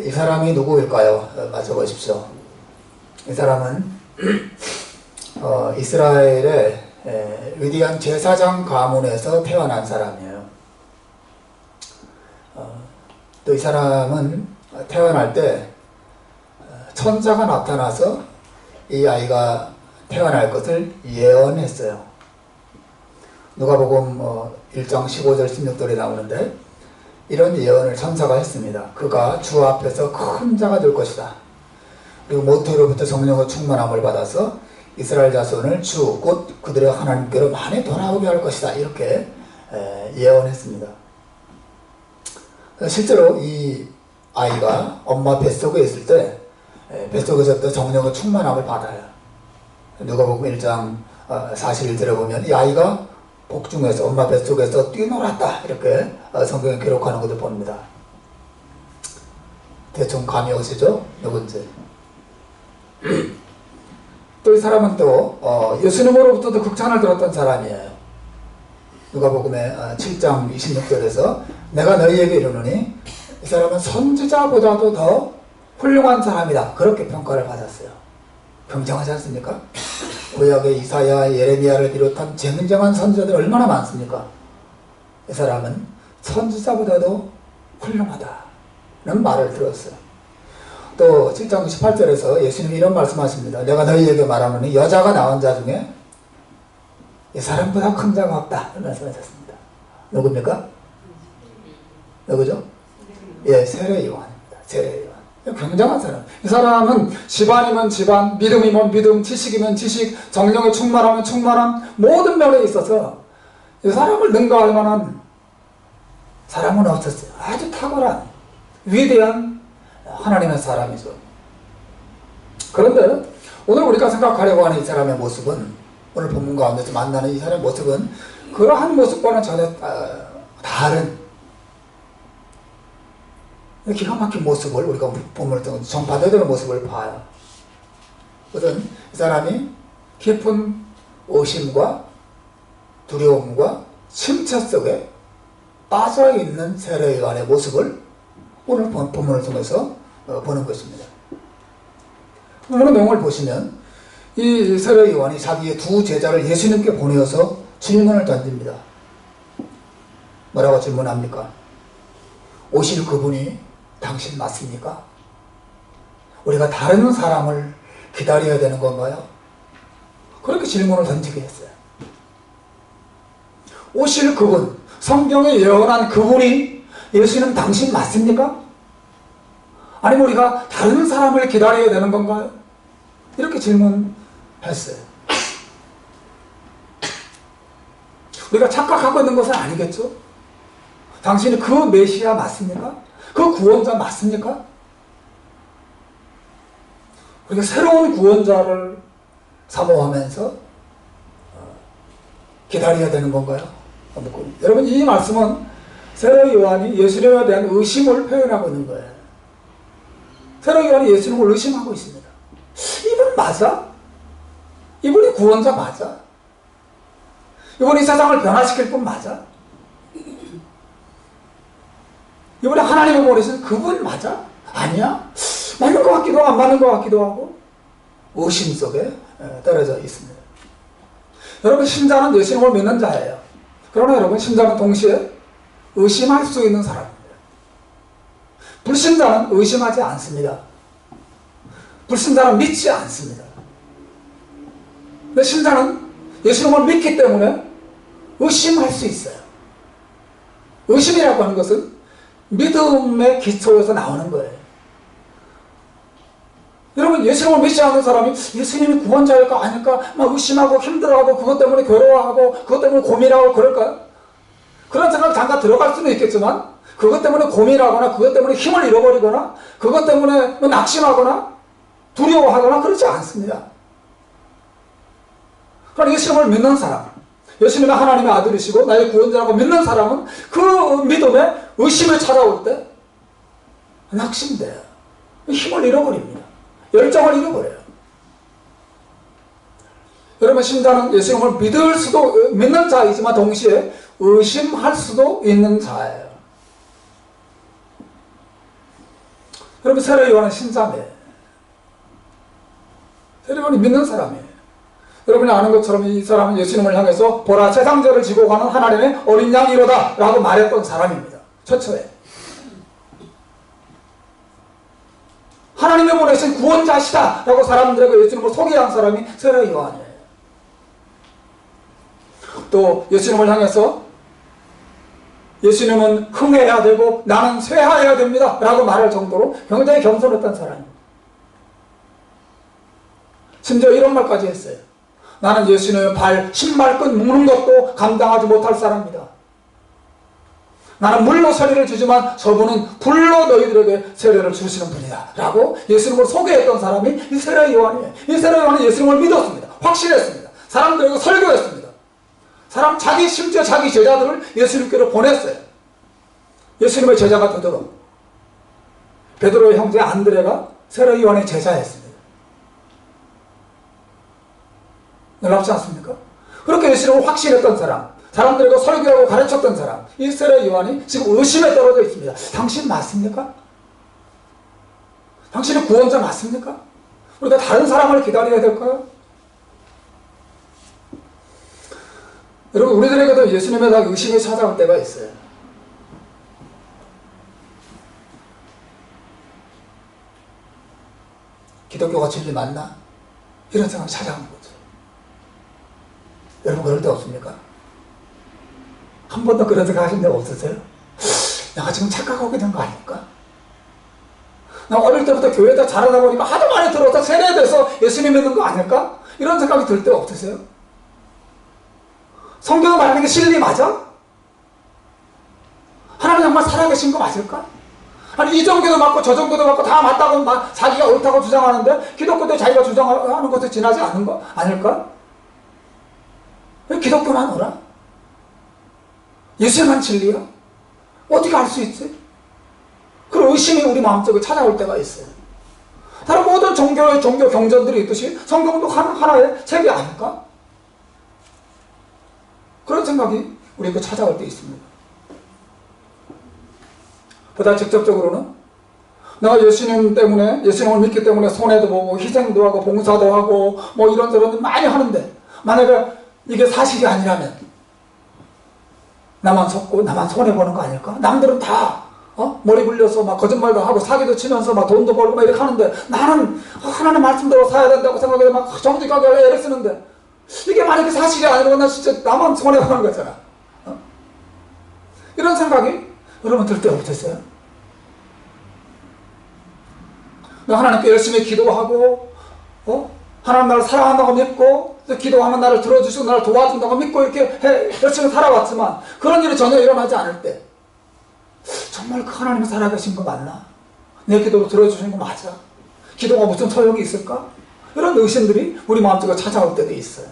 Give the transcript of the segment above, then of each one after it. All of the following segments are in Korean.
이 사람이 누구일까요? 맞춰보십시오. 이 사람은 이스라엘의 위대한 제사장 가문에서 태어난 사람이에요. 또 이 사람은 태어날 때 천사가 나타나서 이 아이가 태어날 것을 예언했어요. 누가복음 1장 15절 16절에 나오는데 이런 예언을 천사가 했습니다. 그가 주 앞에서 큰 자가 될 것이다. 그리고 모태로부터 성령의 충만함을 받아서 이스라엘 자손을 주 곧 그들의 하나님께로 많이 돌아오게 할 것이다. 이렇게 예언했습니다. 실제로 이 아이가 엄마 뱃속에 있을 때 뱃속에서 또 성령의 충만함을 받아요. 누가복음 1장 41절에 보면 이 아이가 복중에서 엄마 뱃속에서 뛰놀았다. 이렇게 성경에 기록하는 것을 봅니다. 대충 감이 오시죠? 누군지. 또 이 사람은 또 예수님으로부터도 극찬을 들었던 사람이에요. 누가복음의 7장 26절에서 내가 너희에게 이르노니 이 사람은 선지자보다도 더 훌륭한 사람이다. 그렇게 평가를 받았어요. 굉장하지 않습니까? 구약의 이사야, 예레미야를 비롯한 쟁쟁한 선지자들이 얼마나 많습니까? 이 사람은 선지자보다도 훌륭하다는 말을 들었어요. 또 7장 18절에서 예수님이 이런 말씀하십니다. 내가 너희에게 말하노니 여자가 낳은 자 중에 이 사람보다 큰 자가 없다. 이런 말씀하셨습니다. 누굽니까? 누구죠? 예, 세례 요한입니다. 세례 요한. 굉장한 사람. 이 사람은 집안이면 집안, 믿음이면 믿음, 지식이면 지식, 정령에 충만하면 충만한 모든 면에 있어서 이 사람을 능가할 만한 사람은 없었어요. 아주 탁월한 위대한 하나님의 사람이죠. 그런데 오늘 우리가 생각하려고 하는 이 사람의 모습은, 오늘 본문 가운데서 만나는 이 사람의 모습은 그러한 모습과는 전혀 다른 기가 막힌 모습을 우리가 본문을 통해서 전파되는 되는 모습을 봐요. 그것은 이 사람이 깊은 의심과 두려움과 침체 속에 빠져있는 세례 요한의 모습을 오늘 본문을 통해서 보는 것입니다. 오늘 내용을 보시면 이 세례 요한이 자기의 두 제자를 예수님께 보내어서 질문을 던집니다. 뭐라고 질문합니까? 오실 그분이 당신 맞습니까? 우리가 다른 사람을 기다려야 되는 건가요? 그렇게 질문을 던지게 했어요. 오실 그분, 성경에 예언한 그분이 예수님 당신 맞습니까? 아니면 우리가 다른 사람을 기다려야 되는 건가요? 이렇게 질문했어요. 우리가 착각하고 있는 것은 아니겠죠? 당신이 그 메시아 맞습니까? 그 구원자 맞습니까? 우리가 새로운 구원자를 사모하면서 기다려야 되는 건가요? 여러분, 이 말씀은 세례 요한이 예수님에 대한 의심을 표현하고 있는 거예요. 세례 요한이 예수님을 의심하고 있습니다. 이분 맞아? 이분이 구원자 맞아? 이분이 세상을 변화시킬 분 맞아? 이번에 하나님이 보내신 그분 맞아? 아니야? 맞는 것 같기도 하고 안 맞는 것 같기도 하고 의심 속에 떨어져 있습니다. 여러분, 신자는 예수님을 믿는 자예요. 그러나 여러분, 신자는 동시에 의심할 수 있는 사람입니다. 불신자는 의심하지 않습니다. 불신자는 믿지 않습니다. 근데 신자는 예수님을 믿기 때문에 의심할 수 있어요. 의심이라고 하는 것은 믿음의 기초에서 나오는 거예요. 여러분, 예수님을 믿지 않는 사람이 예수님이 구원자일까 아닐까 막 의심하고 힘들어하고 그것 때문에 괴로워하고 그것 때문에 고민하고 그럴까요? 그런 생각 잠깐 들어갈 수는 있겠지만 그것 때문에 고민하거나 그것 때문에 힘을 잃어버리거나 그것 때문에 낙심하거나 두려워하거나 그렇지 않습니다. 그러나 예수님을 믿는 사람, 예수님이 하나님의 아들이시고 나의 구원자라고 믿는 사람은 그 믿음에 의심을 찾아올 때 낙심돼요. 힘을 잃어버립니다. 열정을 잃어버려요. 여러분, 신자는 예수님을 믿는 자이지만 동시에 의심할 수도 있는 자예요. 여러분, 세례 요한은 신자매예요. 세례 요한이 믿는 사람이에요. 여러분이 아는 것처럼 이 사람은 예수님을 향해서 보라, 세상 죄를 지고 가는 하나님의 어린 양이로다 라고 말했던 사람입니다. 최초에 하나님이 보내신 구원자시다 라고 사람들에게 예수님을 소개한 사람이 세례 요한이에요. 또 예수님을 향해서 예수님은 흥해야 되고 나는 쇠하여야 됩니다 라고 말할 정도로 굉장히 겸손했던 사람입니다. 심지어 이런 말까지 했어요. 나는 예수님의 발, 신발끈 묶는 것도 감당하지 못할 사람입니다. 나는 물로 세례를 주지만 저분은 불로 너희들에게 세례를 주시는 분이다 라고 예수님을 소개했던 사람이 이 세례 요한이에요. 이 세례 요한은 예수님을 믿었습니다. 확신했습니다. 사람들에게 설교했습니다. 심지어 자기 제자들을 예수님께로 보냈어요. 예수님의 제자가 베드로의 형제 안드레가 세례 요한의 제자였습니다. 놀랍지 않습니까? 그렇게 예수님을 확신했던 사람, 사람들에게 설교하고 가르쳤던 사람, 이 세례 요한이 지금 의심에 떨어져 있습니다. 당신 맞습니까? 당신은 구원자 맞습니까? 우리가 다른 사람을 기다려야 될까요? 여러분, 우리들에게도 예수님에 대한 의심이 찾아올 때가 있어요. 기독교가 진리 맞나? 이런 생각이 찾아오는 거죠. 여러분, 그럴 때 없습니까? 한 번도 그런 생각 하신 적 없으세요? 내가 지금 착각하게 된 거 아닐까? 나 어릴 때부터 교회에다 자라다 보니까 하도 많이 들어서 세뇌돼서 예수님 믿는 거 아닐까? 이런 생각이 들 때 없으세요? 성경이 말하는 게 진리 맞아? 하나님 정말 살아계신 거 맞을까? 아니, 이 정도도 맞고 저 정도도 맞고 다 맞다고 자기가 옳다고 주장하는데 기독교도 자기가 주장하는 것에 지나지 않은 거 아닐까? 왜 기독교만 오라? 예수만 진리야? 어떻게 알 수 있지? 그런 의심이 우리 마음속에 찾아올 때가 있어요. 다른 모든 종교 경전들이 있듯이 성경도 하나의 책이 아닐까? 그런 생각이 우리에게 찾아올 때 있습니다. 보다 직접적으로는 내가 예수님을 믿기 때문에 손해도 보고 희생도 하고 봉사도 하고 뭐 이런저런 많이 하는데 만약에 이게 사실이 아니라면 나만 속고 나만 손해보는 거 아닐까? 남들은 다 머리 굴려서 막 거짓말도 하고 사기도 치면서 막 돈도 벌고 막 이렇게 하는데 나는 하나님 말씀대로 살아야 된다고 생각해서 막 정직하게 애를 쓰는데 이게 만약에 사실이 아니라면 나 진짜 나만 손해보는 거잖아. 이런 생각이 여러분 들 때 없으세요? 하나님께 열심히 기도하고 하나님 나를 사랑한다고 믿고 기도하면 나를 들어주시고 나를 도와준다고 믿고 이렇게 열심히 살아왔지만 그런 일이 전혀 일어나지 않을 때 정말 그 하나님이 살아계신 거 맞나? 내 기도를 들어주신 거 맞아? 기도가 무슨 소용이 있을까? 이런 의심들이 우리 마음속에 찾아올 때도 있어요.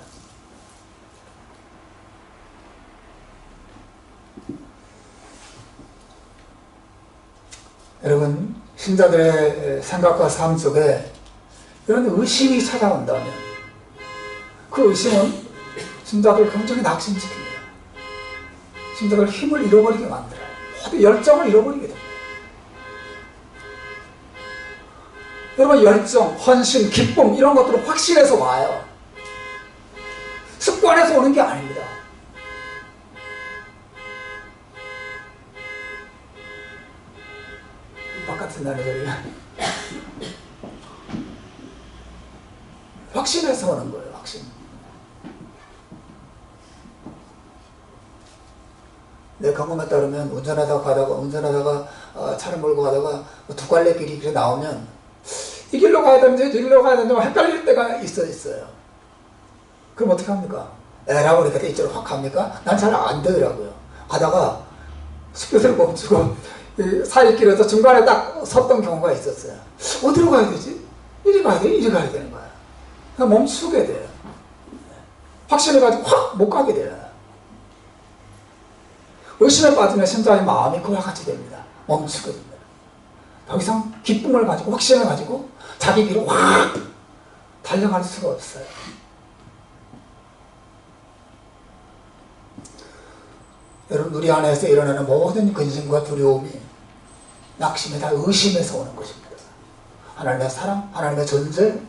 여러분, 신자들의 생각과 삶 속에 이런 의심이 찾아온다면 그 의심은 신자들을 굉장히 낙심시킵니다. 신자들 힘을 잃어버리게 만들어요. 모두 열정을 잃어버리게 됩니다. 여러분, 열정, 헌신, 기쁨 이런 것들은 확신에서 와요. 습관에서 오는 게 아닙니다. 바깥에 나는 소리 확신에서 오는 거예요. 확신. 내 경험에 따르면 운전하다가 차를 몰고 가다가 두 갈래 길이 이렇게 나오면 이 길로 가야 되는지 저 길로 가야 되는지 헷갈릴 때가 있어요. 그럼 어떻게 합니까? 에라고 이렇게 이쪽으로 확 갑니까? 난 잘 안 되더라고요. 가다가 스피드를 멈추고 사이길에서 중간에 딱 섰던 경우가 있었어요. 어디로 가야 되지? 이리 가야 돼? 이리 가야 되는 거야. 그냥 멈추게 돼요. 확신해가지고 확 못 가게 돼요. 의심에 빠지면 신자의 마음이 그와 같이 됩니다. 멈추게 됩니다. 더 이상 기쁨을 가지고 확신을 가지고 자기 길을 확 달려갈 수가 없어요. 여러분, 우리 안에서 일어나는 모든 근심과 두려움이 낙심이 다 의심에서 오는 것입니다. 하나님의 사랑, 하나님의 존재,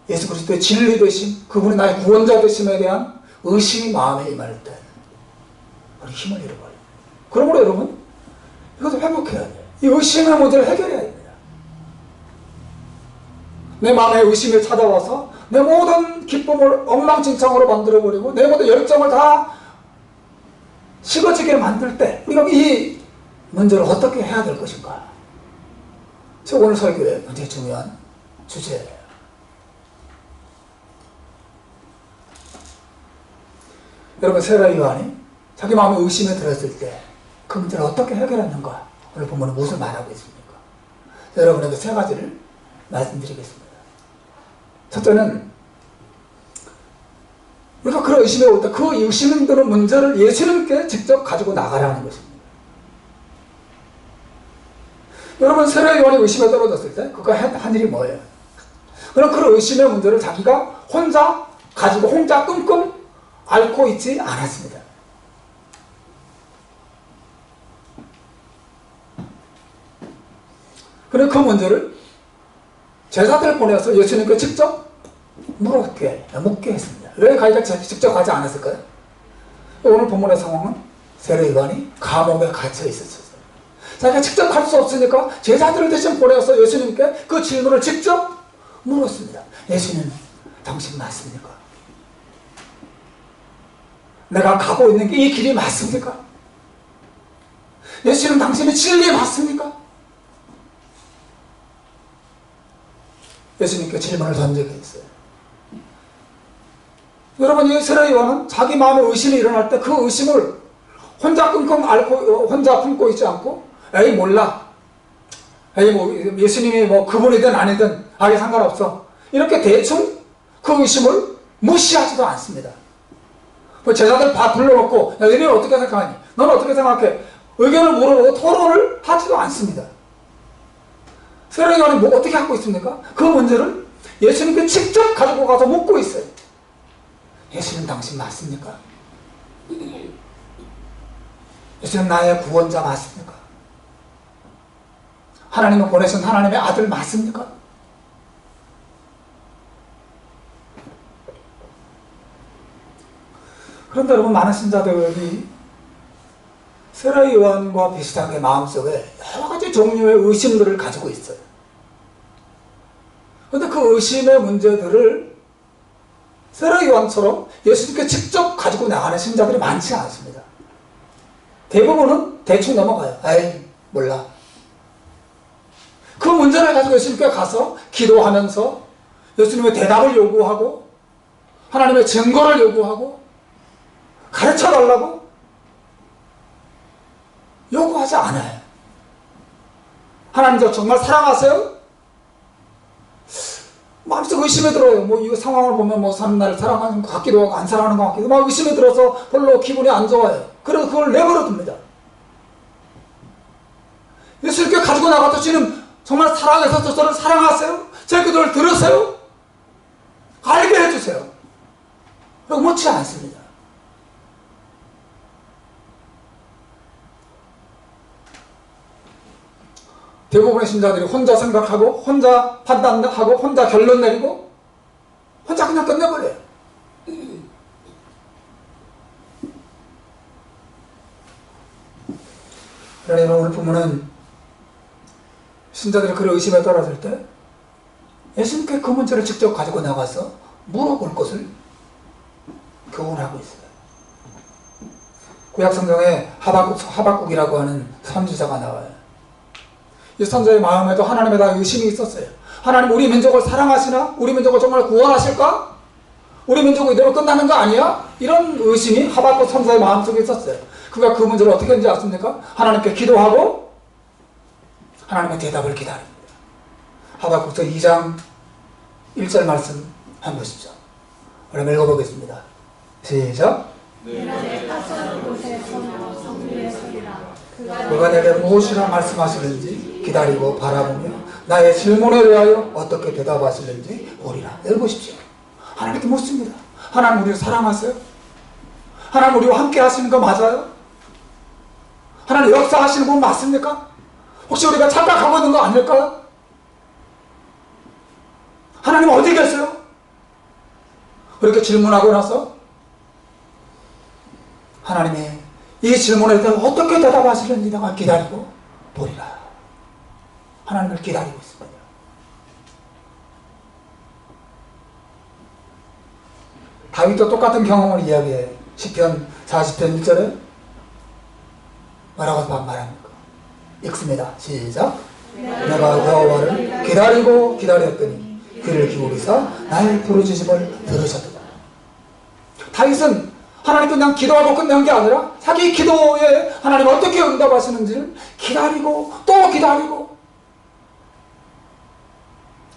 예수 그리스도의 진리 되심, 그분이 나의 구원자 되심에 대한 의심이 마음에 임할 때 우리 힘을 잃어버려요. 그러므로 여러분, 이것도 회복해야 돼요. 이 의심의 문제를 해결해야 됩니다. 내 마음에 의심이 찾아와서 내 모든 기쁨을 엉망진창으로 만들어버리고 내 모든 열정을 다 식어지게 만들 때 우리가 이 문제를 어떻게 해야 될 것인가? 저 오늘 설교의 굉장히 중요한 주제예요. 여러분, 세라 요한이 자기 마음에 의심이 들었을 때 그 문제를 어떻게 해결했는가? 오늘 본문은 무엇을 말하고 있습니까? 여러분에게 세 가지를 말씀드리겠습니다. 첫째는 우리가 그런 의심이 올 때 그 의심이 드는 문제를 예수님께 직접 가지고 나가라는 것입니다. 여러분, 세례 요한이 의심에 떨어졌을 때 그가 한 일이 뭐예요? 그럼 그 의심의 문제를 자기가 혼자 가지고 혼자 끙끙 앓고 있지 않았습니다. 그래서 그 문제를 제자들을 보내서 예수님께 직접 묻게 했습니다. 왜 자기가 직접 가지 않았을까요? 오늘 본문의 상황은 세례 요한이 감옥에 갇혀 있었어요. 자기가 직접 갈 수 없으니까 제자들을 대신 보내서 예수님께 그 질문을 직접 물었습니다. 예수님, 당신 맞습니까? 내가 가고 있는 게 이 길이 맞습니까? 예수님, 당신이 진리 맞습니까? 예수님께 질문을 던지게 했어요. 여러분, 이 세례 요한은 자기 마음에 의심이 일어날 때 그 의심을 혼자 끙끙 앓고 혼자 품고 있지 않고, 에이 몰라, 에이 뭐 예수님이 뭐 그분이든 아니든 아예 상관없어, 이렇게 대충 그 의심을 무시하지도 않습니다. 뭐 제자들 다 불러놓고 야, 너희는 어떻게 생각하니? 너는 어떻게 생각해? 의견을 물어보고 토론을 하지도 않습니다. 세례 요한이 뭐 어떻게 하고 있습니까? 그 문제를 예수님께 직접 가지고 가서 묻고 있어요. 예수님, 당신 맞습니까? 예수님, 나의 구원자 맞습니까? 하나님을 보내신 하나님의 아들 맞습니까? 그런데 여러분, 많은 신자들이 세례 요한과 비슷하게 마음속에 여러 가지 종류의 의심들을 가지고 있어요. 그런데 그 의심의 문제들을 세례 요한처럼 예수님께 직접 가지고 나가는 신자들이 많지 않습니다. 대부분은 대충 넘어가요. 에이, 몰라. 그 문제를 가지고 예수님께 가서 기도하면서 예수님의 대답을 요구하고 하나님의 증거를 요구하고 가르쳐달라고 요구하지 않아요. 하나님, 저 정말 사랑하세요? 마음속 의심이 들어요. 뭐 이 상황을 보면 뭐 사람 나를 사랑하는 것 같기도 하고 안 사랑하는 것 같기도 하고 막 의심이 들어서 별로 기분이 안 좋아요. 그래서 그걸 내버려 둡니다. 예수님께 가지고 나가서 주님 정말 사랑해서 저를 사랑하세요? 제 기도를 들으세요? 알게 해주세요. 그리고 묻지 않습니다. 대부분의 신자들이 혼자 생각하고 혼자 판단하고 혼자 결론 내리고 혼자 그냥 끝내버려요. 그러나 오늘 보면은 신자들이 그런 의심에 떨어질 때 예수님께 그 문제를 직접 가지고 나가서 물어볼 것을 교훈하고 있어요. 구약성경에 하박국이라고 하는 선지자가 나와요. 이 선지자의 마음에도 하나님에 대한 의심이 있었어요. 하나님, 우리 민족을 사랑하시나? 우리 민족을 정말 구원하실까? 우리 민족이 이대로 끝나는 거 아니야? 이런 의심이 하박국 선지자의 마음속에 있었어요. 그가 그 문제를 어떻게 했는지 아십니까? 하나님께 기도하고 하나님의 대답을 기다립니다. 하박국서 2장 1절 말씀 한번 보십시오. 그럼 읽어보겠습니다. 시작. 그가 내게 무엇이라 말씀하시는지 기다리고 바라보며 나의 질문에 대하여 어떻게 대답하시는지 보리라. 읽어보십시오. 하나님께 묻습니다. 하나님, 우리를 사랑하세요? 하나님, 우리와 함께 하시는 거 맞아요? 하나님, 역사하시는 분 맞습니까? 혹시 우리가 착각하고 있는 거 아닐까요? 하나님 어디 계세요? 그렇게 질문하고 나서 하나님이 이 질문에 대해 어떻게 대답하시는지 내가 기다리고 보리라. 하나님을 기다리고 있습니다. 다윗도 똑같은 경험을 이야기해요. 시편 40편 1절에 뭐라고 말합니까? 읽습니다. 시작. 내가 여호와를 기다리고 기다렸더니 귀를 기울이사 나의 부르짖음을 들으셨도다. 다윗은 하나님 그냥 기도하고 끝낸 게 아니라 자기 기도에 하나님 어떻게 응답하시는지를 기다리고 또 기다리고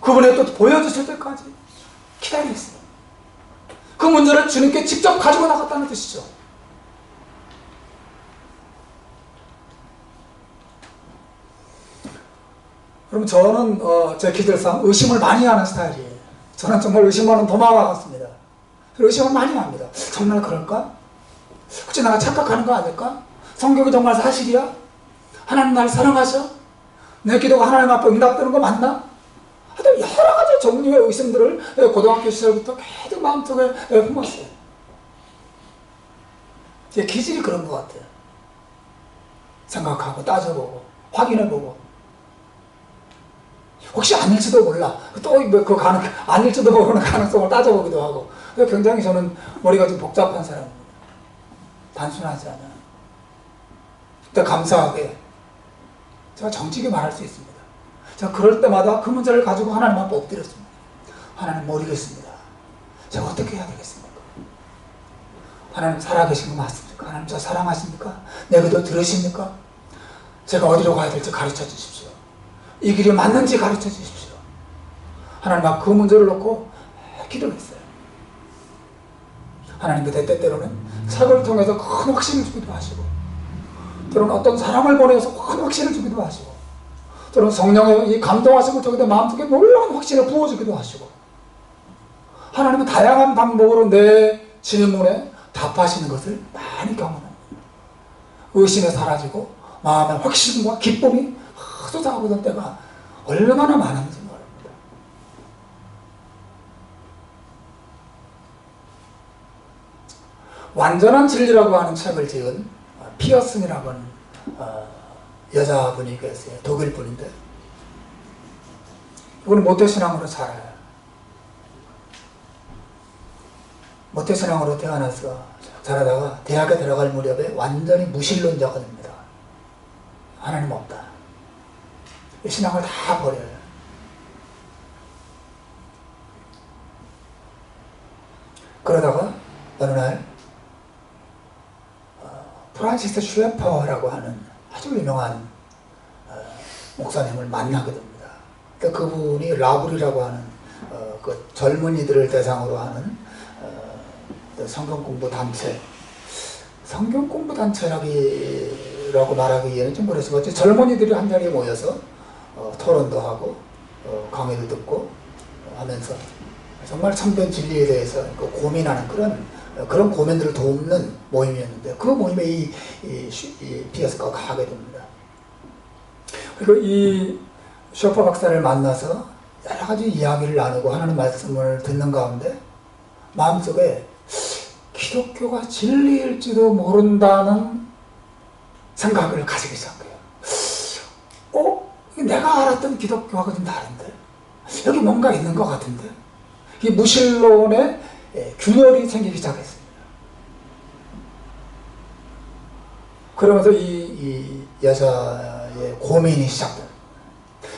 그분이 또 보여주실 때까지 기다렸어요. 그 문제를 주님께 직접 가지고 나갔다는 뜻이죠. 그럼 저는 제 기들상 의심을 많이 하는 스타일이에요. 저는 정말 의심하는 도마와 같습니다. 의심을 많이 합니다. 정말 그럴까? 혹시 내가 착각하는 거 아닐까? 성경이 정말 사실이야? 하나님 나를 사랑하셔? 내 기도가 하나님 앞에 응답되는 거 맞나? 하여튼 여러 가지 종류의 의심들을 고등학교 시절부터 계속 마음속에 품었어요. 제 기질이 그런 것 같아요. 생각하고 따져보고 확인해보고 혹시 아닐지도 몰라. 또 그 아닐지도 모르는 가능성을 따져보기도 하고. 굉장히 저는 머리가 좀 복잡한 사람입니다. 단순하지 않아요. 근데 감사하게 제가 정직히 말할 수 있습니다. 제가 그럴 때마다 그 문제를 가지고 하나님 앞에 엎드렸습니다. 하나님 모르겠습니다. 제가 어떻게 해야 되겠습니까? 하나님 살아계신 거 맞습니까? 하나님 저 사랑하십니까? 내 기도 들으십니까? 제가 어디로 가야 될지 가르쳐 주십시오. 이 길이 맞는지 가르쳐 주십시오. 하나님 앞 그 문제를 놓고 기도를 했어요. 하나님 그때 때때로는 책을 통해서 큰 확신을 주기도 하시고 때로는 어떤 사람을 보내서 큰 확신을 주기도 하시고 때로는 성령의 이 감동하심을 통해 마음속에 놀라운 확신을 부어주기도 하시고 하나님은 다양한 방법으로 내 질문에 답하시는 것을 많이 경험합니다. 의심이 사라지고 마음의 확신과 기쁨이 쏟아오던 때가 얼마나 많은지 모릅니다. 완전한 진리라고 하는 책을 지은 피어슨이라고 하는 여자분이 계세요. 독일 분인데 이분은 모태신앙으로 살아요. 모태신앙으로 태어나서 자라다가 대학에 들어갈 무렵에 완전히 무신론자가 됩니다. 하나님 없다. 신앙을 다 버려요. 그러다가 어느 날 프란시스 슈에퍼라고 하는 아주 유명한 목사님을 만나게 됩니다. 그러니까 그분이 라블이라고 하는 그 젊은이들을 대상으로 하는 성경 공부 단체, 성경 공부 단체라고 말하기에는 좀 그래서 젊은이들이 한 자리에 모여서 토론도 하고 강의도 듣고 하면서 정말 참된 진리에 대해서 고민하는 그런 고민들을 돕는 모임이었는데 그 모임에 이 피어스가 가게 됩니다. 그리고 이 셔퍼 박사를 만나서 여러 가지 이야기를 나누고 하나님 말씀을 듣는 가운데 마음속에 기독교가 진리일지도 모른다는 생각을 가지기 시작해요. 내가 알았던 기독교하고 좀 다른데? 여기 뭔가 있는 것 같은데? 이 무신론에 균열이 생기기 시작했습니다. 그러면서 이 여자의 고민이 시작됩니다.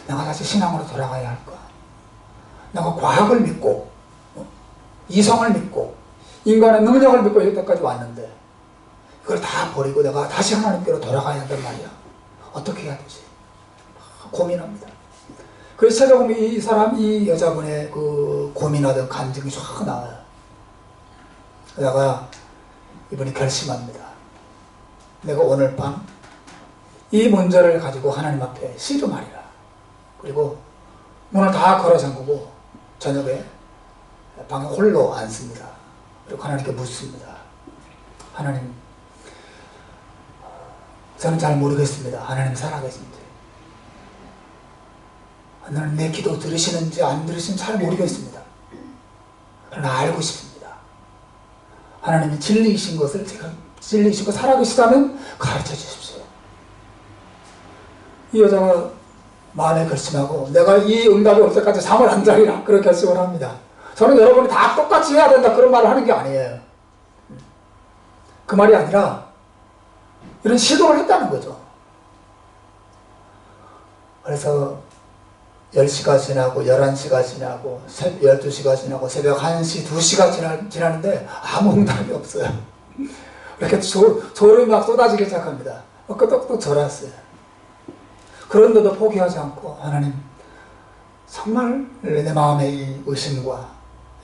내가 다시 신앙으로 돌아가야 할까? 내가 과학을 믿고 이성을 믿고 인간의 능력을 믿고 여기까지 왔는데 이걸 다 버리고 내가 다시 하나님께로 돌아가야 한단 말이야. 어떻게 해야 되지? 고민합니다. 그래서 찾아보면 이 여자분의 그 고민하던 감정이 쫙 나와요. 그러다가 이분이 결심합니다. 내가 오늘 밤 이 문제를 가지고 하나님 앞에 씨름하리라. 그리고 문을 다 걸어 잠그고 저녁에 방에 홀로 앉습니다. 그리고 하나님께 묻습니다. 하나님, 저는 잘 모르겠습니다. 하나님 살아계신지. 하나님 내 기도 들으시는지 안 들으시는지 잘 모르겠습니다. 그러나 알고 싶습니다. 하나님이 진리이신 것을 제가 진리이시고 살아계시다면 가르쳐 주십시오. 이 여자가 마음에 결심하고 내가 이 응답이 올 때까지 잠을 안 자리라 그런 결심을 합니다. 저는 여러분이 다 똑같이 해야 된다 그런 말을 하는 게 아니에요. 그 말이 아니라 이런 시도를 했다는 거죠. 그래서 10시가 지나고 11시가 지나고 12시가 지나고 새벽 1시, 2시가 지나는데 아무 응답이 없어요. 이렇게 졸음이 막 쏟아지기 시작합니다. 끄덕끄덕 졸았어요. 그런데도 포기하지 않고 하나님 정말 내 마음의 이 의심과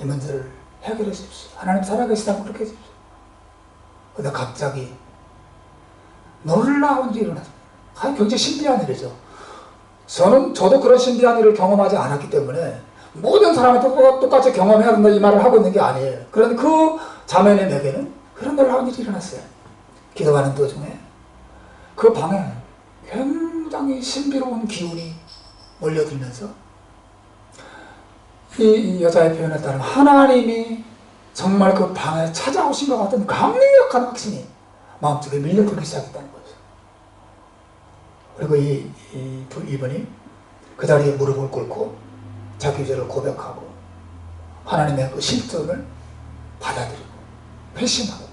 이 문제를 해결해 주십시오. 하나님 살아계시다면 그렇게 해주십시오. 그러다 갑자기 놀라운 일이 일어났습니다. 굉장히 신비한 일이죠. 저도 그런 신비한 일을 경험하지 않았기 때문에 모든 사람이 똑같이 경험해야 된다 이 말을 하고 있는 게 아니에요. 그런데 그 자매님에게는 그런 놀라운 일이 일어났어요. 기도하는 도중에 그 방에 굉장히 신비로운 기운이 몰려들면서 이 여자의 표현에 따르면 하나님이 정말 그 방에 찾아오신 것 같은 강력한 확신이 마음속에 밀려들기 시작했다는 거죠. 그리고 이분이 그 자리에 무릎을 꿇고 자기 죄를 고백하고 하나님의 그 실존을 받아들이고 회심하고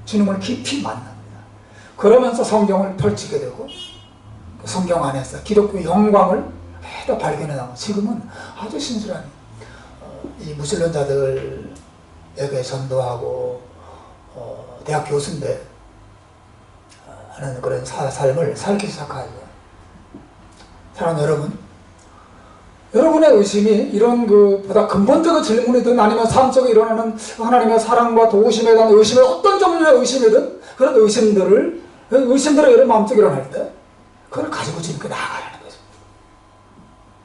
주님을 깊이 만납니다. 그러면서 성경을 펼치게 되고 성경 안에서 기독교의 영광을 계속 발견해 나가고 지금은 아주 신실한 이 무신론자들에게 전도하고 대학 교수인데 하는 그런 삶을 살기 시작하죠. 사랑하는 여러분, 여러분의 의심이 이런 보다 근본적인 질문이든 아니면 삶 속에 일어나는 하나님의 사랑과 도우심에 대한 의심의 어떤 종류의 의심이든 그런 의심들이 여러분 마음속에 일어날 때 그걸 가지고 주님께 나아가라는 거죠.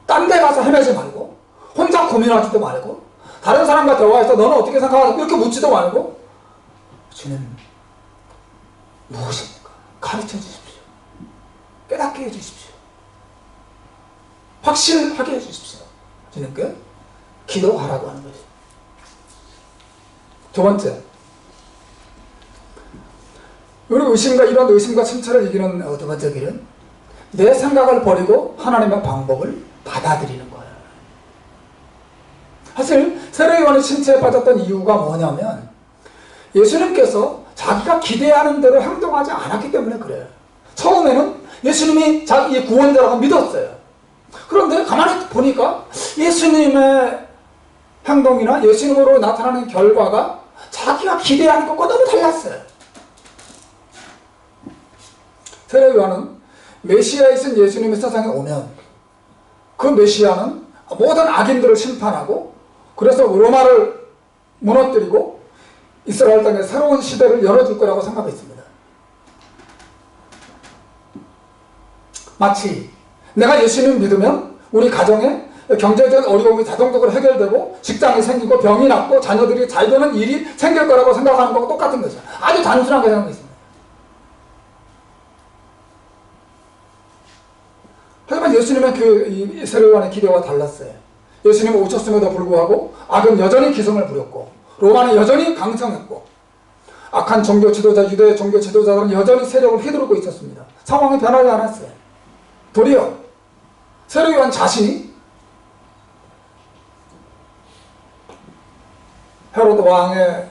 딴 데 가서 헤매지 말고 혼자 고민하지도 말고 다른 사람과 대화해서 너는 어떻게 생각하냐 이렇게 묻지도 말고 주님 무엇입니까? 가르쳐 주십시오. 깨닫게 해주십시오. 확실하게 해주십시오. 주님께 기도하라고 하는 것이죠. 두 번째, 우리 이런 의심과 침체를 이기는 두 번째 길은 내 생각을 버리고 하나님의 방법을 받아들이는 거예요. 사실 세례요한이 침체에 빠졌던 이유가 뭐냐면 예수님께서 자기가 기대하는 대로 행동하지 않았기 때문에 그래요. 처음에는 예수님이 자기의 구원자라고 믿었어요. 그런데 가만히 보니까 예수님의 행동이나 예수님으로 나타나는 결과가 자기가 기대하는 것과 너무 달랐어요. 세례요한은 메시아이신 예수님이 세상에 오면 그 메시아는 모든 악인들을 심판하고 그래서 로마를 무너뜨리고 이스라엘 땅에 새로운 시대를 열어줄 거라고 생각했습니다. 마치 내가 예수님 믿으면 우리 가정에 경제적인 어려움이 자동적으로 해결되고 직장이 생기고 병이 낫고 자녀들이 잘 되는 일이 생길 거라고 생각하는 것과 똑같은 거죠. 아주 단순하게 생각했습니다. 하지만 예수님의 세례요한의 기대와 달랐어요. 예수님은 오셨음에도 불구하고 악은 여전히 기승을 부렸고 로마는 여전히 강성했고 악한 종교 지도자, 유대 종교 지도자들은 여전히 세력을 휘두르고 있었습니다. 상황이 변하지 않았어요. 도리어 세례요한 자신이 헤로드 왕의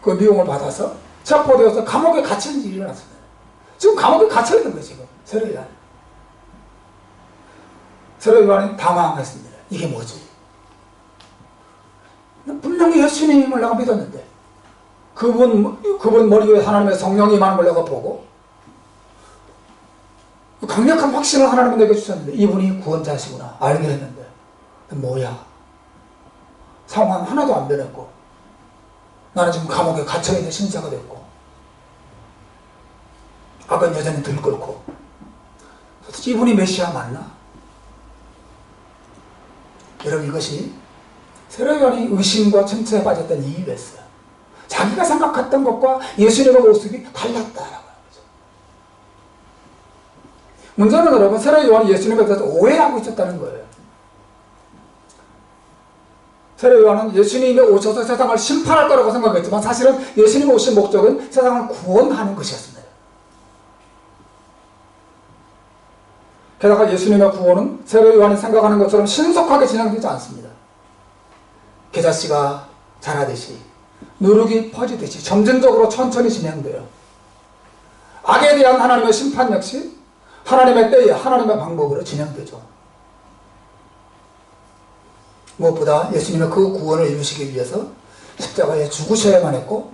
그 미움을 받아서 체포되어서 감옥에 갇힌 일이 일어났습니다. 지금 감옥에 갇혀있는 거예요. 지금 세례요한이 당황했습니다. 이게 뭐지? 분명히 예수님을 내가 믿었는데 그분 머리 위에 하나님의 성령이 임하는 걸 내가 보고 강력한 확신을 하나님은 내게 주셨는데 이분이 구원자시구나 알게 했는데 뭐야? 상황 하나도 안 변했고 나는 지금 감옥에 갇혀있는 신자가 됐고 악은 여전히 들끓고 도대체 이분이 메시아 맞나? 여러분 이것이 세례요한이 의심과 침체에 빠졌던 이유였어요. 자기가 생각했던 것과 예수님의 모습이 달랐다라고 하는 거죠. 문제는 여러분 세례요한이 예수님에 대해서 오해하고 있었다는 거예요. 세례 요한은 예수님이 오셔서 세상을 심판할 거라고 생각했지만 사실은 예수님이 오신 목적은 세상을 구원하는 것이었습니다. 게다가 예수님의 구원은 세례 요한이 생각하는 것처럼 신속하게 진행되지 않습니다. 겨자씨가 자라듯이 누룩이 퍼지듯이 점진적으로 천천히 진행돼요. 악에 대한 하나님의 심판 역시 하나님의 때에 하나님의 방법으로 진행되죠. 무엇보다 예수님의 그 구원을 이루시기 위해서 십자가에 죽으셔야만 했고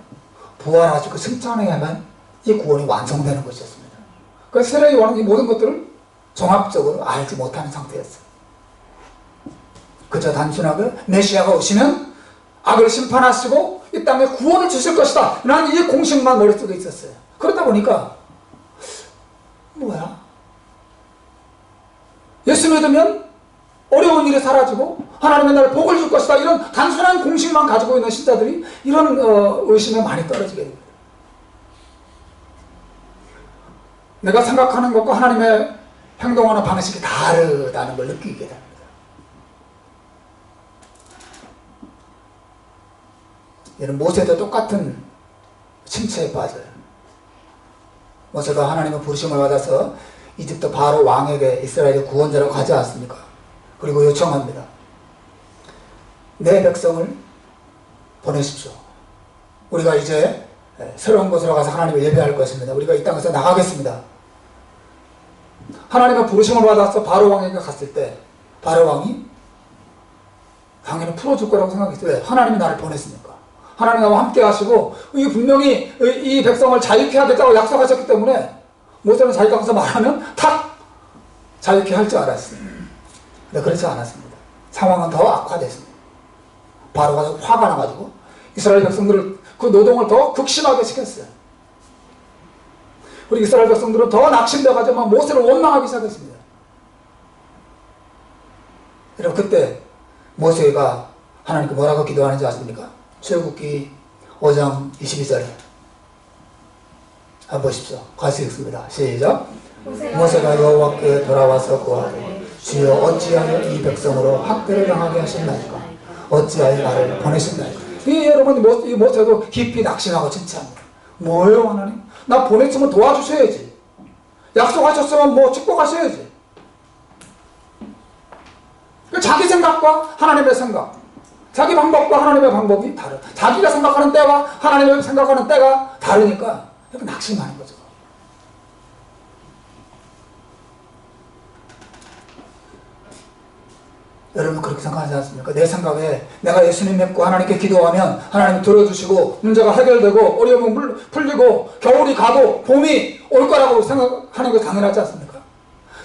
부활하시고 승천해야만 이 구원이 완성되는 것이었습니다. 그래서 세례 요한은 이 모든 것들을 종합적으로 알지 못하는 상태였어요. 그저 단순하게 메시아가 오시면 악을 심판하시고 이 땅에 구원을 주실 것이다 라는 이 공식만 머릿속에 있었어요. 그러다 보니까 뭐야? 예수 믿으면 어려운 일이 사라지고 하나님의 나를 복을 줄 것이다 이런 단순한 공식만 가지고 있는 신자들이 이런 의심에 많이 떨어지게 됩니다. 내가 생각하는 것과 하나님의 행동하는 방식이 다르다는 걸 느끼게 됩니다. 얘는 모세도 똑같은 침체에 빠져요. 모세가 하나님의 부르심을 받아서 이집트 바로 왕에게 이스라엘의 구원자라고 가지 않습니까? 그리고 요청합니다. 내 백성을 보내십시오. 우리가 이제 새로운 곳으로 가서 하나님을 예배할 것입니다. 우리가 이 땅에서 나가겠습니다. 하나님의 부르심을 받아서 바로 왕에게 갔을 때 바로 왕이 당연히 풀어줄 거라고 생각했어요. 왜? 하나님이 나를 보냈으니까. 하나님 나와 함께 하시고 분명히 이 백성을 자유케 하겠다고 약속하셨기 때문에 모세는 자기가 가서 말하면 탁 자유케 할 줄 알았어요. 근데 그렇지 않았습니다. 상황은 더 악화됐습니다. 바로가 화가 나가지고 이스라엘 백성들을 그 노동을 더 극심하게 시켰어요. 우리 이스라엘 백성들은 더 낙심돼가지고 모세를 원망하기 시작했습니다. 여러분 그때 모세가 하나님께 뭐라고 기도하는지 아십니까? 출애굽기 5장 22절에 한번 보십시오. 같이 읽습니다. 시작. 모세가 여호와께 돌아와서 구하되 주여 어찌하여 이 백성으로 학대를 당하게 하셨나이까? 어찌하여 나를 보내셨나이까? 이 여러분 이 모세도 깊이 낙심하고 진짜합니다. 뭐예요 하나님? 나 보냈으면 도와주셔야지. 약속하셨으면 뭐 축복하셔야지. 자기 생각과 하나님의 생각, 자기 방법과 하나님의 방법이 다르. 자기가 생각하는 때와 하나님의 생각하는 때가 다르니까 이렇게 낙심하는 거죠. 여러분 그렇게 생각하지 않습니까? 내 생각에 내가 예수님 믿고 하나님께 기도하면 하나님 들어주시고 문제가 해결되고 어려움은 풀리고 겨울이 가고 봄이 올 거라고 생각하는 거 당연하지 않습니까?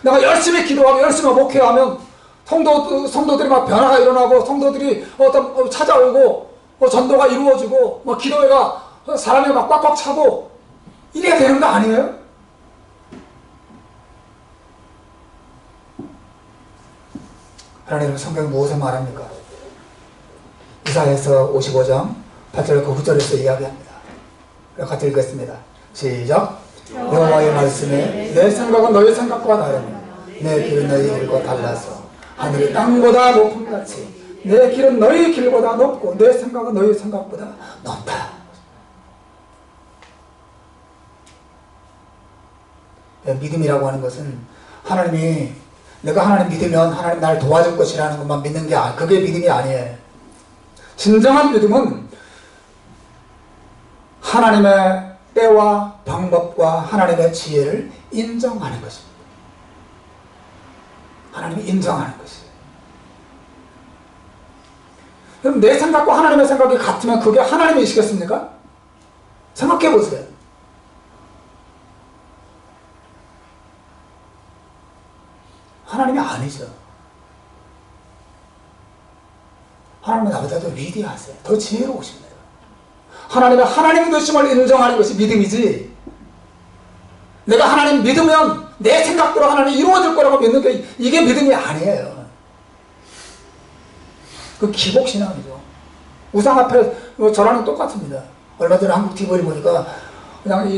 내가 열심히 기도하고 열심히 목회하면 성도들이 막 변화가 일어나고 성도들이 찾아오고 전도가 이루어지고 기도회가 사람이 막 꽉꽉 차고 이래야 되는 거 아니에요? 하나님은 성경이 무엇을 말합니까? 이사야서 55장 8절 그 9절에서 이야기합니다. 같이 읽겠습니다. 시작. 여호와의 말씀에 내 생각은 너희 생각과 다르며 내 길은 너희 길과 달라서 하늘이 땅보다 높음같이 내 길은 너희 길보다 높고 내 생각은 너희 생각보다 높다. 믿음이라고 하는 것은 하나님이 내가 하나님 믿으면 하나님 나를 도와줄 것이라는 것만 믿는 게 그게 믿음이 아니에요. 진정한 믿음은 하나님의 때와 방법과 하나님의 지혜를 인정하는 것입니다. 하나님이 인정하는 것이에요. 그럼 내 생각과 하나님의 생각이 같으면 그게 하나님이시겠습니까? 생각해 보세요. 하나님이 아니죠. 하나님은 나보다 더 위대하세요. 더 지혜로우십니다. 하나님의 되심을 인정하는 것이 믿음이지, 내가 하나님 믿으면 내 생각대로 하나님이 이루어질 거라고 믿는 게 이게 믿음이 아니에요. 그 기복신앙이죠. 우상 앞에 저랑은 똑같습니다. 얼마 전에 한국 TV를 보니까 그냥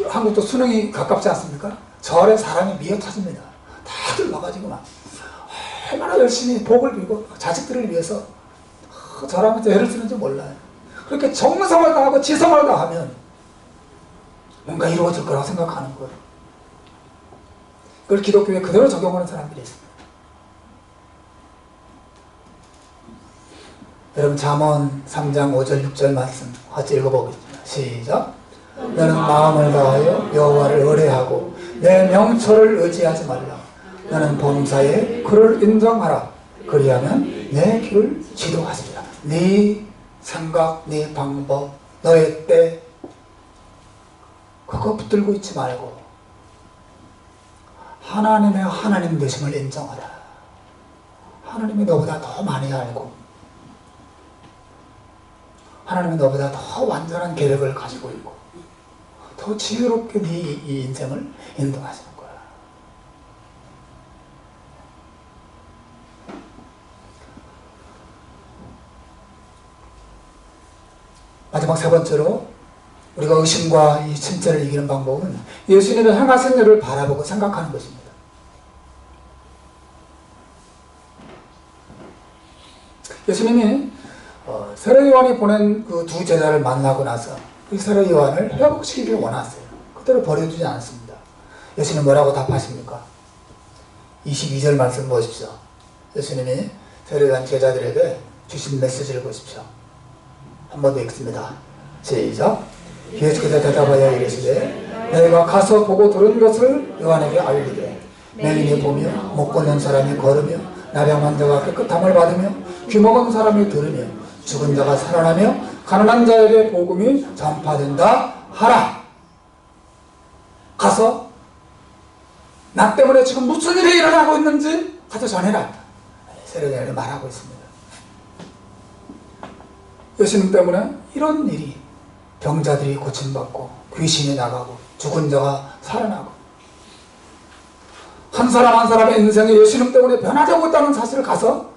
한국도 수능이 가깝지 않습니까? 절에 사람이 미어 터집니다. 다들 와가지고 막 얼마나 열심히 복을 빌고 자식들을 위해서 저라면 애를 쓰는지 몰라요. 그렇게 정성을 다하고 지성을 다하면 뭔가 이루어질 거라고 생각하는 거예요. 그걸 기독교에 그대로 적용하는 사람들이 있습니다. 여러분 잠언 3장 5절 6절 말씀 같이 읽어보겠습니다. 시작. 너는 마음을 다하여 여호와를 의뢰하고 내 명철을 의지하지 말라. 너는 범사에 그를 인정하라. 그리하면 내 길을 지도하시리라. 네 생각, 네 방법, 너의 때 그거 붙들고 있지 말고 하나님의 하나님 되심을 인정하라. 하나님이 너보다 더 많이 알고 하나님이 너보다 더 완전한 계획을 가지고 있고 더 지혜롭게 네 이 인생을 인도하시는 거야. 마지막 세 번째로 우리가 의심과 이 침체를 이기는 방법은 예수님의 행하신 일을 바라보고 생각하는 것입니다. 예수님이 세례 요한이 보낸 그 두 제자를 만나고 나서 이 세례 요한을 회복시키길 원하세요. 그대로 버려두지 않습니다. 예수님 뭐라고 답하십니까? 22절 말씀 보십시오. 예수님이 세례 요한 제자들에게 주신 메시지를 보십시오. 한 번 더 읽습니다. 시작. 예수께서 대답하여 이르시되 너희가 가서 보고 들은 것을 요한에게 알리되 맹인이 보며 못 걷는 사람이 걸으며 나병 환자가 깨끗함을 받으며 귀 먹은 사람이 들으며 죽은 자가 살아나며 가난한 자에게 복음이 전파된다 하라. 가서 나 때문에 지금 무슨 일이 일어나고 있는지 가서 전해라. 세례요한이 말하고 있습니다. 예수님 때문에 이런 일이 병자들이 고침받고 귀신이 나가고 죽은 자가 살아나고 한 사람 한 사람의 인생이 예수님 때문에 변화되고 있다는 사실을 가서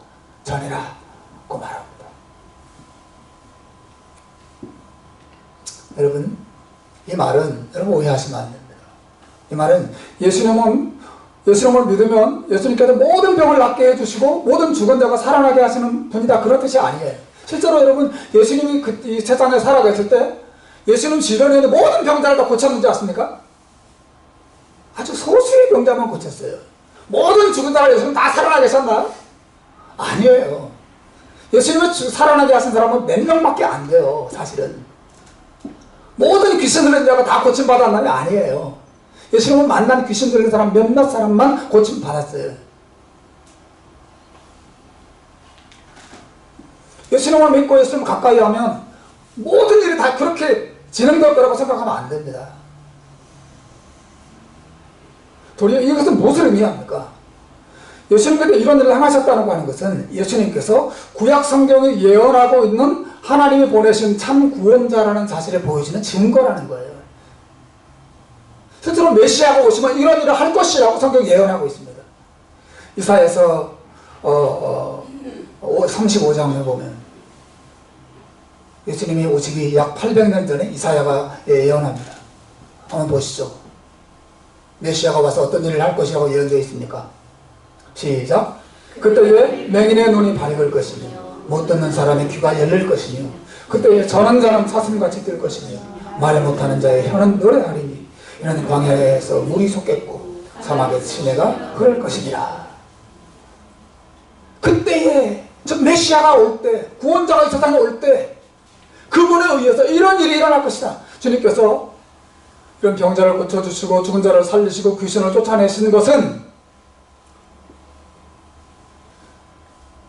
전해라고 말합니다. 여러분 이 말은 여러분 오해하시면 안 됩니다. 이 말은 예수님을 믿으면 예수님께서 모든 병을 낫게 해주시고 모든 죽은 자가 살아나게 하시는 분이다 그런 뜻이 아니에요. 실제로 여러분 예수님이 이 세상에 살아계실 때 예수님 주변에 있는 모든 병자를 다 고쳤는지 아십니까? 아주 소수의 병자만 고쳤어요. 모든 죽은 자를 예수님 다 살아나게 하셨나요? 아니에요. 예수님을 살아나게 하신 사람은 몇 명밖에 안 돼요. 사실은 모든 귀신 들린 자가 다 고침받았나요? 아니에요. 예수님은 만난 귀신 들린 사람 몇몇 사람만 고침받았어요. 예수님을 믿고 예수님 가까이 하면 모든 일이 다 그렇게 진행될 거라고 생각하면 안 됩니다. 도리어 이것은 무엇을 의미합니까? 예수님께서 이런 일을 행하셨다고 하는 것은 예수님께서 구약 성경이 예언하고 있는 하나님이 보내신 참 구원자라는 사실을 보여주는 증거라는 거예요. 실제로 메시아가 오시면 이런 일을 할 것이라고 성경이 예언하고 있습니다. 이사야서 35장에 보면 예수님이 오시기 약 800년 전에 이사야가 예언합니다. 한번 보시죠. 메시아가 와서 어떤 일을 할 것이라고 예언되어 있습니까? 시작. 그때에 맹인의 눈이 밝을 것이며 못 듣는 사람의 귀가 열릴 것이며 그때에 저는 자는 사슴같이 뜰 것이며 말 못하는 자의 혀는 노래하리니 이는 광야에서 물이 솟겠고 사막의 시내가 흐를 것이니라. 그때에 저 메시아가 올 때 구원자가 이 세상에 올 때 그분에 의해서 이런 일이 일어날 것이다. 주님께서 이런 병자를 고쳐주시고 죽은 자를 살리시고 귀신을 쫓아내시는 것은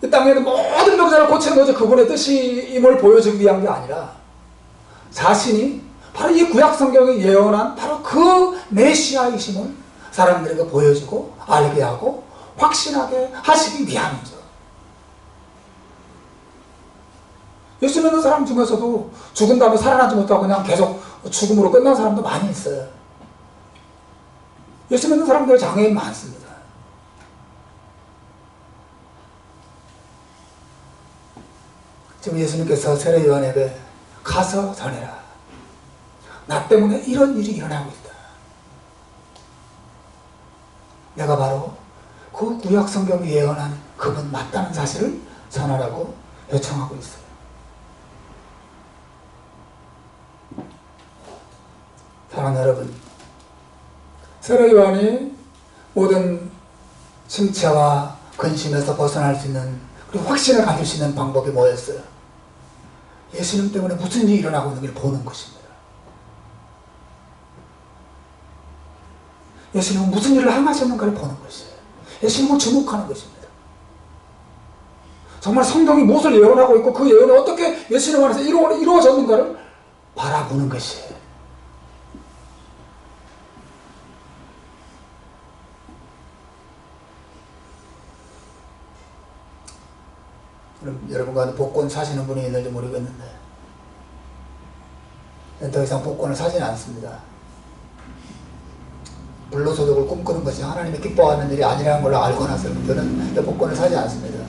이 땅에 있는 모든 병자를 고치는 것이 그분의 뜻임을 보여주기 위한 게 아니라 자신이 바로 이 구약 성경이 예언한 바로 그 메시아이심을 사람들에게 보여주고 알게 하고 확신하게 하시기 위함이죠. 예수 믿는 사람 중에서도 죽은 다음에 살아나지 못하고 그냥 계속 죽음으로 끝난 사람도 많이 있어요. 예수 믿는 사람들 장애인 많습니다. 지금 예수님께서 세례 요한에게 가서 전해라. 나 때문에 이런 일이 일어나고 있다. 내가 바로 그 구약 성경이 예언한 그분 맞다는 사실을 전하라고 요청하고 있어요. 사랑하는 여러분, 세례 요한이 모든 침체와 근심에서 벗어날 수 있는, 그리고 확신을 가질 수 있는 방법이 뭐였어요? 예수님 때문에 무슨 일이 일어나고 있는 걸 보는 것입니다. 예수님은 무슨 일을 행하셨는가를 보는 것이에요. 예수님을 주목하는 것입니다. 정말 성경이 무엇을 예언하고 있고 그 예언이 어떻게 예수님 안에서 이루어졌는가를 바라보는 것이에요. 여러분과 복권 사시는 분이 있는지 모르겠는데 더 이상 복권을 사지는 않습니다. 불로소득을 꿈꾸는 것이 하나님이 기뻐하는 일이 아니라는 걸 알고 나서 저는 복권을 사지 않습니다.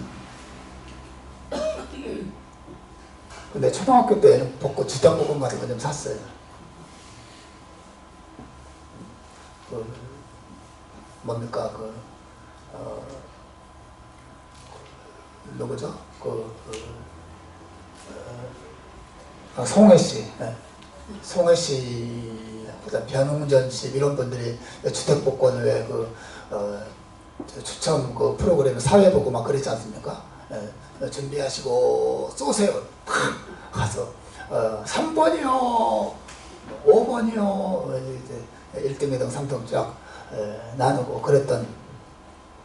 근데 초등학교 때는 복권, 주택복권 같은 거 좀 샀어요. 뭡니까, 누구죠? 송혜 씨. 네. 송혜 씨, 변웅전 씨, 이런 분들이 주택복권을 왜 추첨 프로그램 사회보고 막 그랬지 않습니까? 준비하시고 쏘세요. 탁 가서 3번이요, 5번이요, 이제 1등, 2등, 3등 쫙 나누고 그랬던.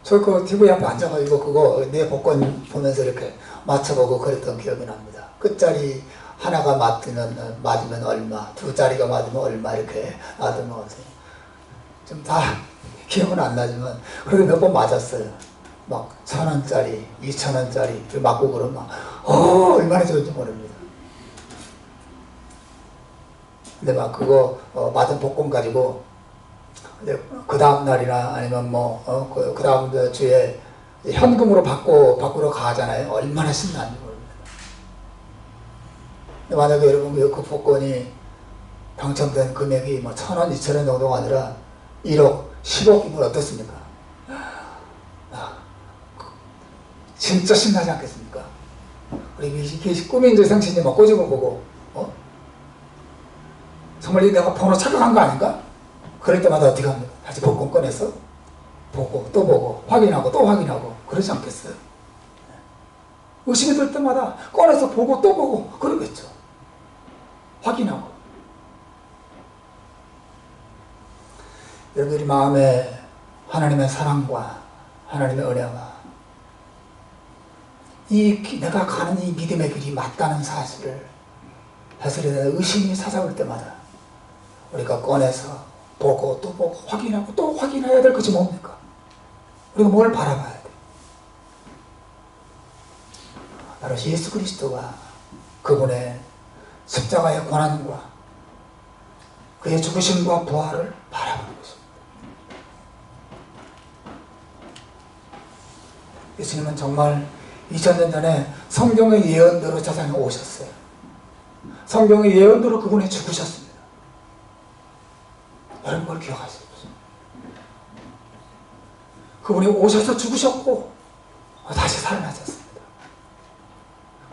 저 TV 앞에 앉아가지고 그거 내 복권 보면서 이렇게 맞춰보고 그랬던 기억이 납니다. 끝자리 하나가 맞으면 얼마, 두 자리가 맞으면 얼마 이렇게 놔두면서 좀 다 기억은 안 나지만 그래도 몇 번 맞았어요. 막 1,000원짜리, 2,000원짜리 맞고 그러면 얼마나 좋은지 모릅니다. 근데 막 그거 맞은 복권 가지고 그 다음 날이나 아니면 그 다음 주에 현금으로 바꾸러 가잖아요. 얼마나 신나는지 모릅니다. 만약에 여러분 그 복권이 당첨된 금액이 1,000원, 2,000원 정도가 아니라 1억, 10억이면 어떻습니까? 진짜 신나지 않겠습니까? 우리 꿈이 이제 생신이 막 꼬집어 보고, 정말 내가 번호 착각한 거 아닌가? 그럴 때마다 어떻게 합니까? 다시 복권 꺼내서 보고 또 보고 확인하고 또 확인하고 그러지 않겠어요? 의심이 들 때마다 꺼내서 보고 또 보고 그러겠죠. 확인하고. 여러분들이 마음에 하나님의 사랑과 하나님의 은혜와 내가 가는 이 믿음의 길이 맞다는 사실을 해설에 대한 의심이 찾아올 때마다 우리가 꺼내서 보고 또 보고 확인하고 또 확인해야 될 것이 뭡니까? 우리가 뭘 바라봐야 돼? 바로 예수 그리스도와 그분의 십자가의 고난과 그의 죽으심과 부활을 바라보는 것입니다. 예수님은 정말 2000년 전에 성경의 예언대로 세상에 오셨어요. 성경의 예언대로 그분이 죽으셨습니다. 여러분 그걸 기억하십시오. 그분이 오셔서 죽으셨고 다시 살아나셨습니다.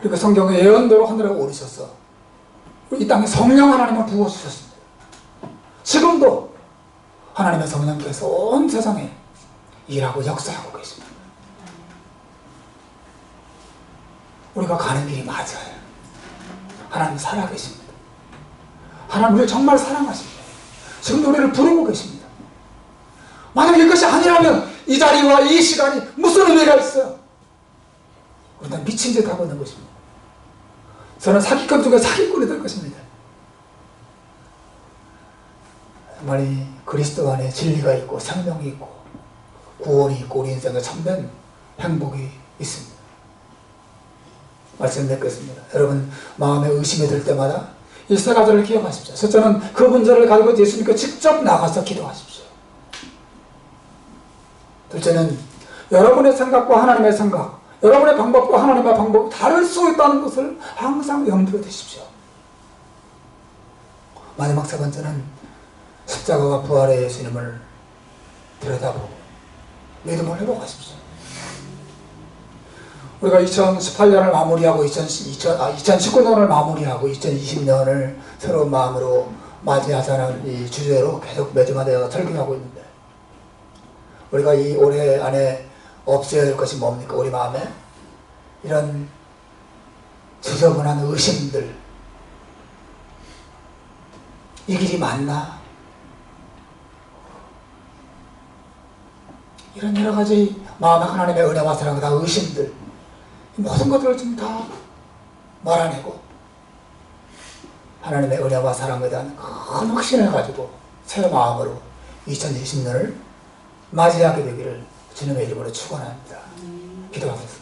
그리고 성경의 예언대로 하늘에 오르셔서 이 땅에 성령 하나님을 부어주셨습니다. 지금도 하나님의 성령께서 온 세상에 일하고 역사하고 계십니다. 우리가 가는 길이 맞아요. 하나님 살아계십니다. 하나님 우리를 정말 사랑하십니다. 지금도 우리를 부르고 계십니다. 만약 이것이 아니라면 이 자리와 이 시간이 무슨 의미가 있어요? 우리는 미친 짓 하고 있는 것입니다. 저는 사기꾼 중에 사기꾼이 될 것입니다. 정말 그리스도 안에 진리가 있고 생명이 있고 구원이 있고 우리 인생에 참된 행복이 있습니다. 말씀 맺겠습니다. 여러분 마음에 의심이 들 때마다 이 세 가지를 기억하십시오. 첫째는 그 문제를 가지고 예수님께 직접 나가서 기도하십시오. 둘째는 여러분의 생각과 하나님의 생각, 여러분의 방법과 하나님의 방법이 다를 수 있다는 것을 항상 염두에 두십시오. 마지막 세 번째는 십자가와 부활의 예수님을 들여다보고 믿음을 회복하십시오. 우리가 2018년을 마무리하고 2019년을 마무리하고 2020년을 새로운 마음으로 맞이하자는 이 주제로 계속 매주마다 설교하고 있는데, 우리가 이 올해 안에 없애야 할 것이 뭡니까? 우리 마음에 이런 지저분한 의심들, 이 길이 맞나? 이런 여러 가지 마음에 하나님의 은혜와 사랑과 다 의심들, 모든 것들을 좀 다 몰아내고 하나님의 은혜와 사랑에 대한 큰 확신을 가지고 새 마음으로 2020년을 맞이하게 되기를 주님의 이름으로 축원합니다. 기도하겠습니다.